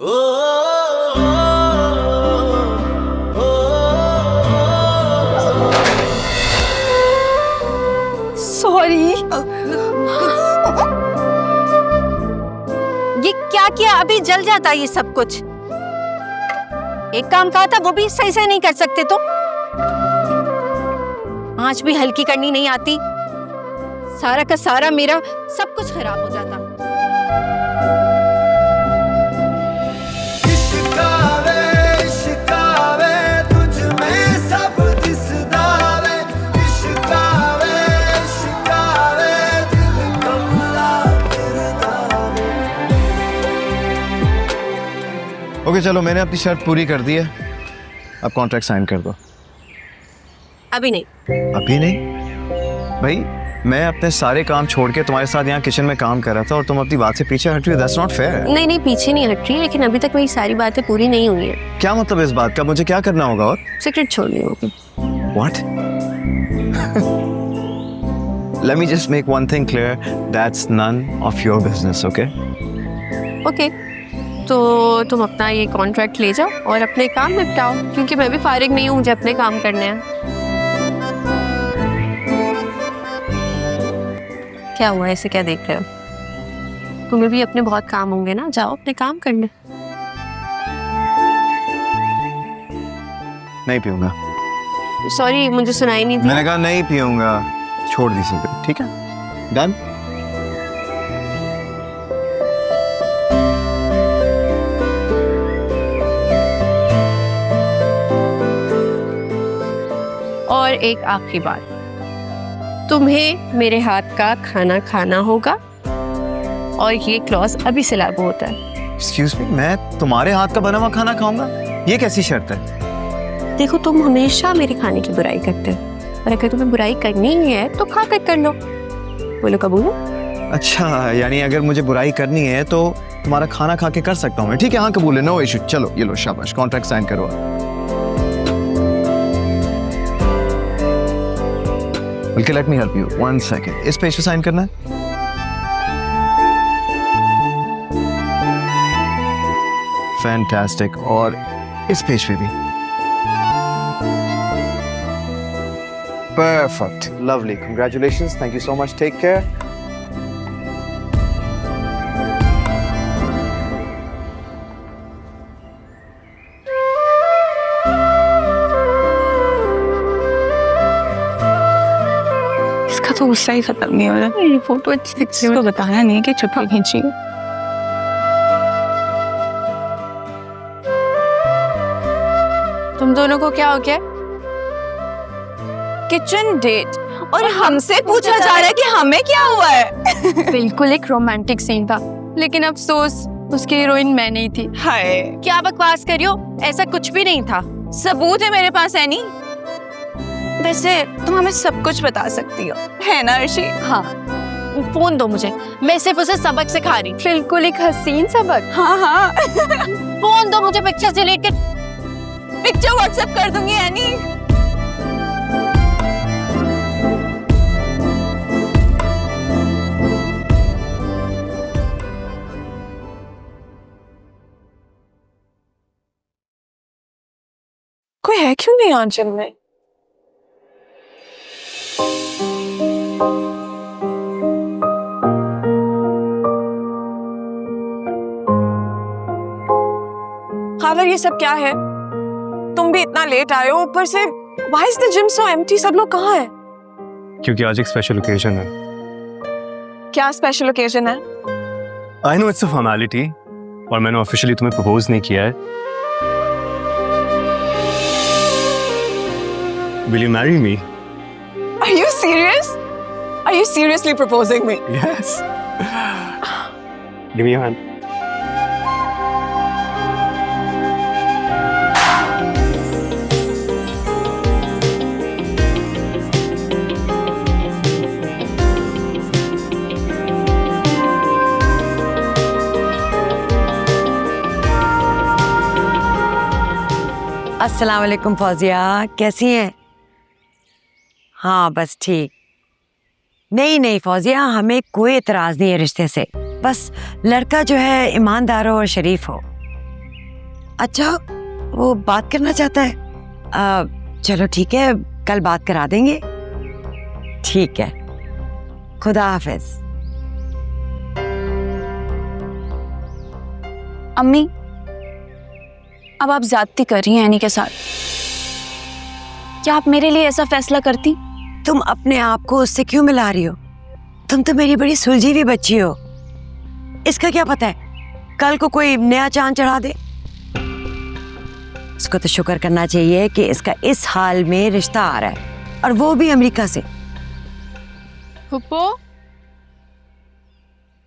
Sorry. ये क्या किया? अभी जल जाता ये सब कुछ। एक काम कहा था वो भी सही से नहीं कर सकते तो आंच भी हल्की करनी नहीं आती। सारा का सारा मेरा सब कुछ खराब हो जाता। ओके चलो, मैंने अपनी शर्त पूरी कर दी है, अब कॉन्ट्रैक्ट साइन कर दो। अभी नहीं। अभी नहीं? भाई मैं अपने सारे काम छोड़ के तुम्हारे साथ यहाँ किचन में काम कर रहा था और तुम अपनी बात से पीछे हट रही हो। That's not fair. नहीं नहीं, पीछे नहीं हट रही, लेकिन अभी तक मेरी सारी बातें पूरी नहीं हुई है। क्या मतलब इस बात का? मुझे क्या करना होगा? और सीक्रेट छोड़नी होगी। What? Let me just make one thing clear, that's none of your business. Okay okay, तो तुम अपना ये कॉन्ट्रैक्ट ले जाओ और अपने काम निपटाओ, क्योंकि मैं भी फारिग नहीं हूँ, मुझे अपने काम करने हैं। क्या हुआ, ऐसे क्या देख रहे हो? तुम्हें भी अपने बहुत काम होंगे ना, जाओ अपने काम करने। नहीं पीऊंगा। सॉरी, मुझे सुनाई नहीं दी। मैंने कहा नहीं पीऊंगा, छोड़ दी सिगरेट। ठीक है, डन। और एक आखिरी बात, तुम्हें मेरे हाथ का खाना खाना होगा और ये क्लॉज अभी से लागू होता है। एक्सक्यूज मी, मैं तुम्हारे हाथ का बना हुआ खाना खाऊंगा? ये कैसी शर्त है? देखो, तुम हमेशा मेरे खाने की बुराई करते हो, और अगर तुम्हें बुराई करनी ही है तो खा कर लो। बोलो कबूल? अच्छा, यानी अगर मुझे बुराई करनी है तो तुम्हारा खाना खा के कर सकता हूँ मैं? ठीक है, हाँ कबूल है, नो इशू। चलो ये लो, शाबाश, कॉन्ट्रैक्ट साइन करो। बल्कि let me help you, one second. इस पेज पे साइन करना है। फैंटास्टिक, और इस पेज पे भी। Perfect, lovely, congratulations, thank you so much, take care. इसका तो गुस्सा ही खत्म नहीं हो रहा। ये फोटो अच्छी इसको बताना नहीं कि चुपके खींची। तुम दोनों को क्या हो गया? किचन डेट और हमसे पूछा जा रहा है कि हमें क्या हुआ है। बिल्कुल एक रोमांटिक सीन था, लेकिन अफसोस उसकी हीरोइन मैं नहीं थी। हाय, क्या बकवास कर रही हो? ऐसा कुछ भी नहीं था। सबूत है मेरे पास एनी। वैसे तुम हमें सब कुछ बता सकती हो, है ना अर्शी? हाँ, फोन दो मुझे, मैं सिर्फ उसे सबक सिखा रही। बिल्कुल एक हसीन सबक। हाँ हाँ। फोन दो मुझे, पिक्चर डिलीट कर। पिक्चर व्हाट्सएप कर दूंगी एनी। कोई है क्यों नहीं आंचल में? खावर, ये सब क्या है? तुम भी इतना लेट आए हो, ऊपर से why is the gym so empty? सब लोग कहाँ हैं? क्योंकि आज एक स्पेशल ओकेजन है। क्या स्पेशल ओकेजन है? I know it's a formality, और मैंने ऑफिशियली तुम्हें प्रपोज नहीं किया है। Will you marry me? Are you serious? Are you seriously proposing me? Yes. Give me your hand. अस्सलाम वालेकुम फौजिया, कैसी हैं? हाँ बस ठीक। नहीं नहीं फौजिया, हमें कोई एतराज़ नहीं है रिश्ते से, बस लड़का जो है ईमानदार हो और शरीफ हो। अच्छा, वो बात करना चाहता है। चलो ठीक है, कल बात करा देंगे। ठीक है, खुदा हाफिज। अम्मी, अब आप ज्यादती कर रही हैं एनी के साथ। क्या आप मेरे लिए ऐसा फैसला करती? तुम अपने आप को उससे क्यों मिला रही हो? तुम तो मेरी बड़ी सुलझी हुई बच्ची हो। इसका क्या पता है कल को कोई नया चांद चढ़ा दे। इसको तो शुक्र करना चाहिए कि इसका इस हाल में रिश्ता आ रहा है, और वो भी अमेरिका से। फुप्पो,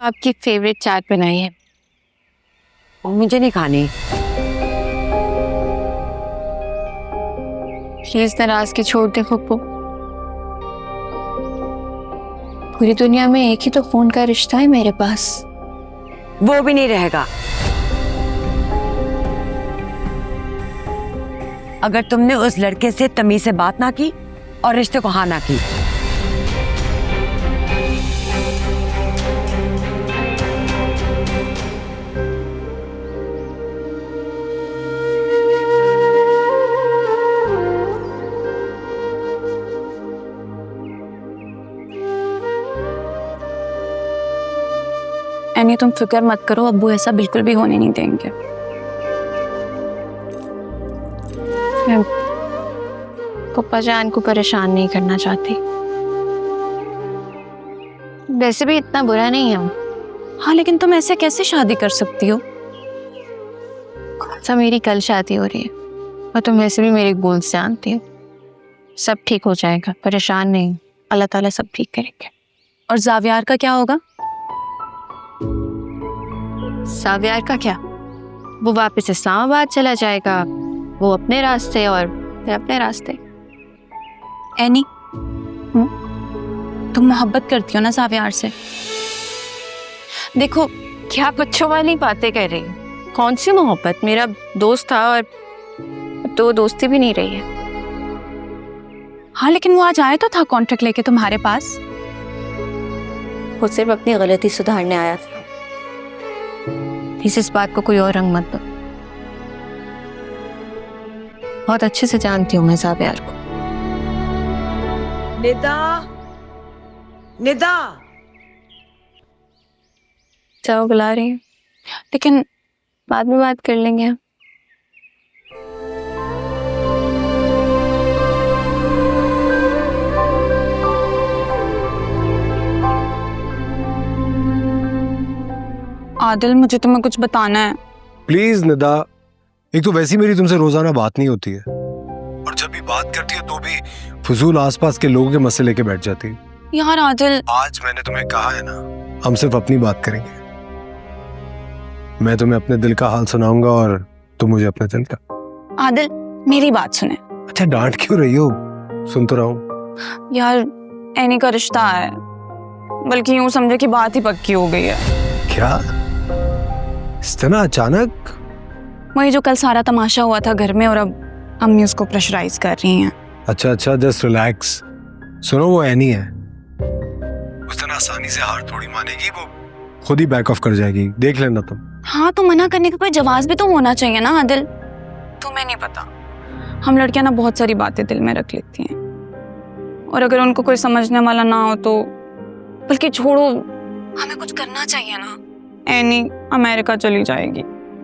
आपकी फेवरेट चाट बनाई है। मुझे नहीं खानी। प्लीज नाराज के छोड़ दे फुप्पो। पूरी दुनिया में एक ही तो फोन का रिश्ता है मेरे पास। वो भी नहीं रहेगा। अगर तुमने उस लड़के से तमीज से बात ना की और रिश्ते को हाँ ना की। एनी, तुम फिक्र मत करो, अब्बू ऐसा बिल्कुल भी होने नहीं देंगे। मैं पप्पा जान को परेशान नहीं करना चाहती। वैसे भी इतना बुरा नहीं है। हाँ, लेकिन तुम ऐसे कैसे शादी कर सकती हो? अच्छा, मेरी कल शादी हो रही है और तुम वैसे भी मेरे गोल्स जानती हो। सब ठीक हो जाएगा, परेशान नहीं, अल्लाह ताला सब ठीक करेंगे। और जावियार का क्या होगा? सावियार का क्या, वो वापस इस्लामाबाद चला जाएगा। वो अपने रास्ते और फिर अपने रास्ते। एनी, तुम मोहब्बत करती हो ना जावियार से? देखो, क्या बच्चों वाली बातें कर रही हो? कौन सी मोहब्बत? मेरा दोस्त था और अब तो वो दोस्ती भी नहीं रही है। हाँ, लेकिन वो आज आया तो था कॉन्ट्रैक्ट लेके तुम्हारे पास। वो सिर्फ अपनी गलती सुधारने आया था। इस बात को कोई और रंग मत दो। बहुत अच्छे से जानती हूँ मैं साबियार को। निदा, निदा, चाहो बुला रही हूँ, लेकिन बाद में बात कर लेंगे हम। आदिल, मुझे तुम्हें कुछ बताना है। प्लीज निदा, एक तो वैसी मेरी तुमसे रोजाना बात नहीं होती है, और जब भी बात करती है तो भी फजूल आसपास के लोगों के मसले लेके बैठ जाती है। यार आदिल, आज मैंने तुम्हें कहा है ना, हम सिर्फ अपनी बात करेंगे। मैं तुम्हें अपने दिल का हाल सुनाऊंगा और तुम मुझे अपने दिल का। आदिल, मेरी बात सुने। अच्छा, डांट क्यों रही हो? सुन तो रहा हूँ। यार, एनी का रिश्ता है, बल्कि यूं समझे कि बात ही पक्की हो गई है। क्या इस तरह अचानक? वही जो कल सारा तमाशा हुआ था घर में, और अब अम्मी उसको प्रेशराइज कर रही हैं। अच्छा अच्छा, जस्ट रिलैक्स। सुनो, वो एनी है, उस तरह आसानी से हार थोड़ी मानेगी। वो खुद ही बैक ऑफ कर जाएगी, देख लेना तुम। हाँ, तो मना करने का कोई जवाब भी तो होना चाहिए ना आदिल। तुम्हें नहीं पता, हम लड़कियां ना बहुत सारी बातें दिल में रख लेती हैं, और अगर उनको कोई समझने वाला ना हो तो, बल्कि छोड़ो, हमें कुछ करना चाहिए ना। एनी अमेरिका चली जाएगी।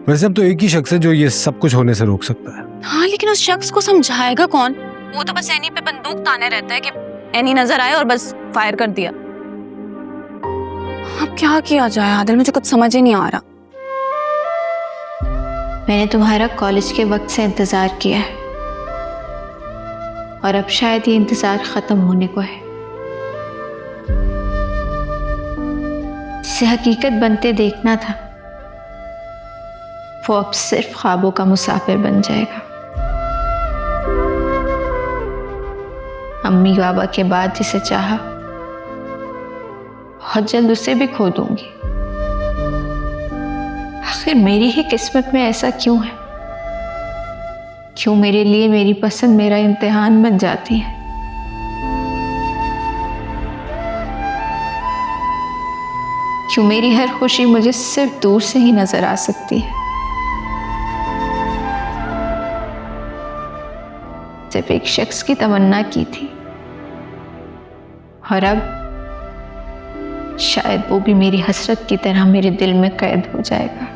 वैसे अब तो एक ही शख्स है जो ये सब कुछ होने से रोक सकता है। हाँ, लेकिन उस शख्स को समझाएगा कौन? वो तो बस एनी पे बंदूक ताने रहता है कि एनी नजर आए और बस फायर कर दिया। अब क्या किया जाए आदिल, मुझे कुछ समझ ही नहीं आ रहा। मैंने तुम्हारा कॉलेज के वक्त से इंतजार किया है, और अब शायद ये इंतजार खत्म होने को है। जिसे हकीकत बनते देखना था, वो अब सिर्फ ख्वाबों का मुसाफिर बन जाएगा। अम्मी बाबा के बाद जिसे चाहा, बहुत जल्द उसे भी खो दूंगी। आखिर मेरी ही किस्मत में ऐसा क्यों है? क्यों मेरे लिए मेरी पसंद मेरा इम्तिहान बन जाती है? क्यों मेरी हर खुशी मुझे सिर्फ दूर से ही नजर आ सकती है? सिर्फ एक शख्स की तमन्ना की थी, और अब शायद वो भी मेरी हसरत की तरह मेरे दिल में कैद हो जाएगा।